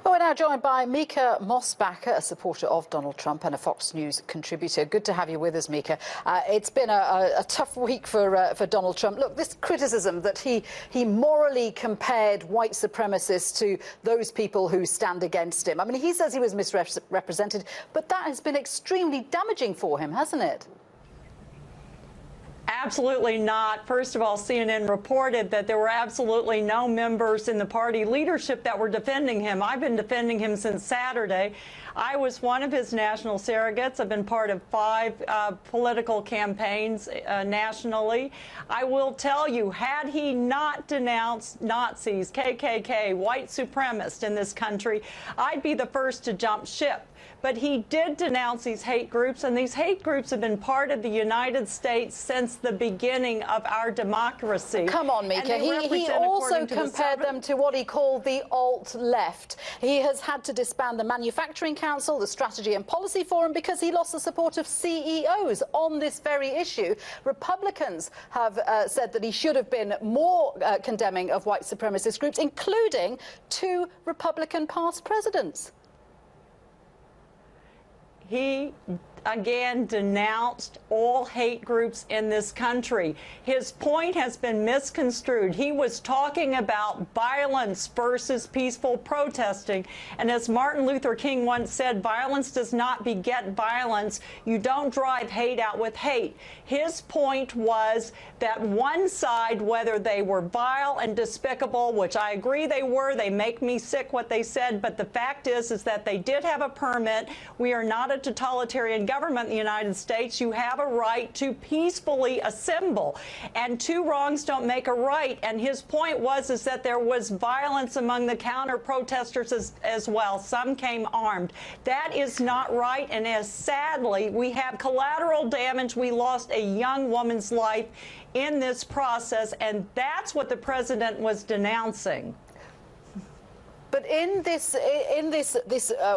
Well, we're now joined by Mica Mosbacher, a supporter of Donald Trump and a Fox News contributor. Good to have you with us, Mica. It's been a tough week for Donald Trump. Look, this criticism that he morally compared white supremacists to those people who stand against him. I mean, he says he was misrepresented, but that has been extremely damaging for him, hasn't it? Absolutely not. First of all, CNN reported that there were absolutely no members in the party leadership that were defending him. I've been defending him since Saturday. I was one of his national surrogates. I've been part of 5 political campaigns nationally. I will tell you, had he not denounced Nazis, KKK, white supremacists in this country, I'd be the first to jump ship. But he did denounce these hate groups, and these hate groups have been part of the United States since the beginning of our democracy. Come on, Mica. He also compared them to what he called the alt-left. He has had to disband the Manufacturing Council, the Strategy and Policy Forum, because he lost the support of CEOs on this very issue. Republicans have said that he should have been more condemning of white supremacist groups, including 2 Republican past presidents. He, again, denounced all hate groups in this country. His point has been misconstrued. He was talking about violence versus peaceful protesting. And as Martin Luther King once said, violence does not beget violence. You don't drive hate out with hate. His point was that one side, whether they were vile and despicable, which I agree they were, they make me sick what they said, but the fact is that they did have a permit. We are not a totalitarian government in the United States. You have a right to peacefully assemble, and 2 wrongs don't make a right. And his point was that there was violence among the counter protesters as well. Some came armed. That is not right, and as sadly we have collateral damage. We lost a young woman's life in this process, and that's what the president was denouncing. But in this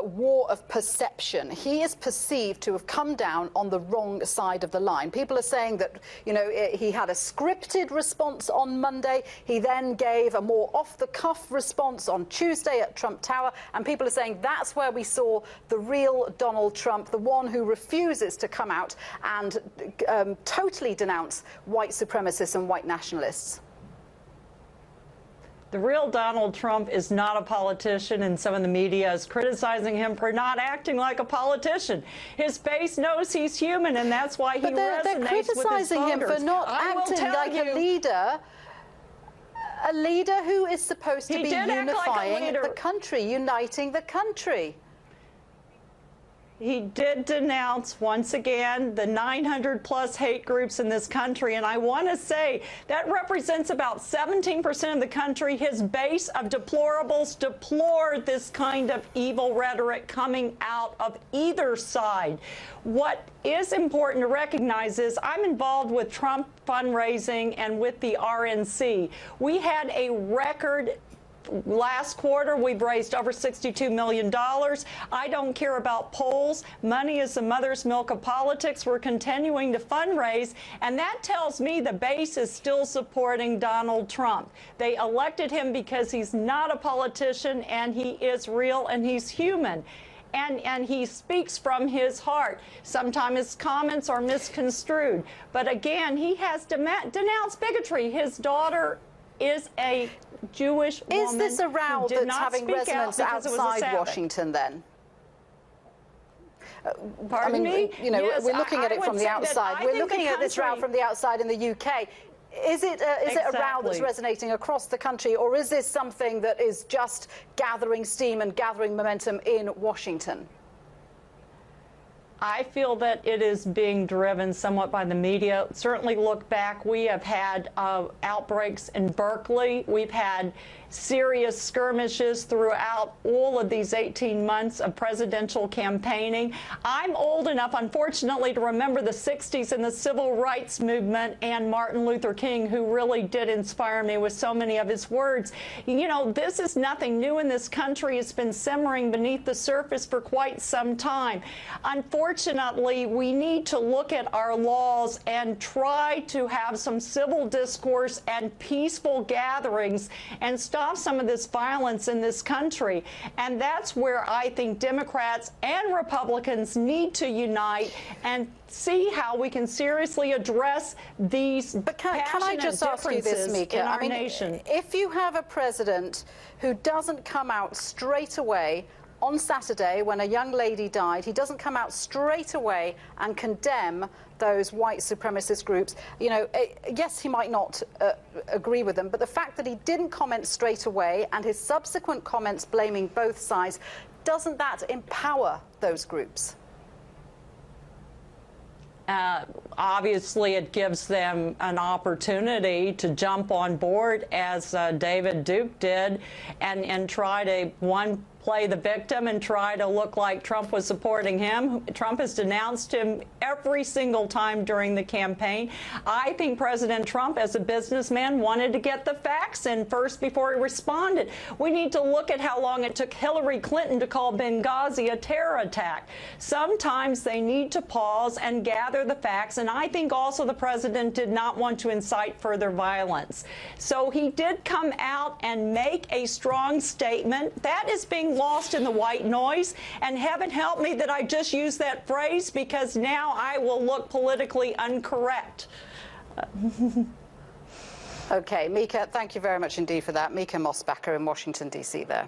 war of perception, he is perceived to have come down on the wrong side of the line. People are saying that, you know, he had a scripted response on Monday. He then gave a more off-the-cuff response on Tuesday at Trump Tower. And people are saying that's where we saw the real Donald Trump, the one who refuses to come out and totally denounce white supremacists and white nationalists. The real Donald Trump is not a politician, and some of the media is criticizing him for not acting like a politician. His base knows he's human, and that's why he resonates with his voters. They're criticizing him for not acting like a leader who is supposed to be unifying the country, uniting the country. He did denounce, once again, the 900+ hate groups in this country. And I want to say that represents about 17% of the country. His base of deplorables deplore this kind of evil rhetoric coming out of either side. What is important to recognize is I'm involved with Trump fundraising and with the RNC. We had a record last quarter. We've raised over $62 million. I don't care about polls. Money is the mother's milk of politics. We're continuing to fundraise, and that tells me the base is still supporting Donald Trump. They elected him because he's not a politician, and he is real, and he's human. And he speaks from his heart. Sometimes his comments are misconstrued. But again, he has denounced bigotry. His daughter is a Jewish woman. Is this a row that's having resonance outside Washington then? Pardon me? You know, yes, we're looking at it from the outside. We're looking at this row from the outside in the UK. Is it a row that's resonating across the country, or is this something that is just gathering steam and gathering momentum in Washington? I feel that it is being driven somewhat by the media. Certainly look back, we have had outbreaks in Berkeley. We've had serious skirmishes throughout all of these 18 months of presidential campaigning. I'm old enough, unfortunately, to remember the 60s and the civil rights movement and Martin Luther King, who really did inspire me with so many of his words. You know, this is nothing new in this country. It's been simmering beneath the surface for quite some time. Unfortunately, we need to look at our laws and try to have some civil discourse and peaceful gatherings and stop stop some of this violence in this country. And that's where I think Democrats and Republicans need to unite and see how we can seriously address these can I just ask you this, Mica? in our nation. If you have a president who doesn't come out straight away on Saturday when a young lady died, he doesn't come out straight away and condemn those white supremacist groups. You know, yes, he might not agree with them, but the fact that he didn't comment straight away and his subsequent comments blaming both sides, doesn't that empower those groups? Obviously, it gives them an opportunity to jump on board, as David Duke did, and try to, play the victim and try to look like Trump was supporting him. Trump has denounced him every single time during the campaign. I think President Trump, as a businessman, wanted to get the facts in first before he responded. We need to look at how long it took Hillary Clinton to call Benghazi a terror attack. Sometimes they need to pause and gather the facts, and I think also the president did not want to incite further violence. So he did come out and make a strong statement. That is being lost in the white noise, and heaven help me that I just used that phrase, because now I will look politically incorrect. Okay, Mica, thank you very much indeed for that. Mica Mosbacher in Washington, D.C. there.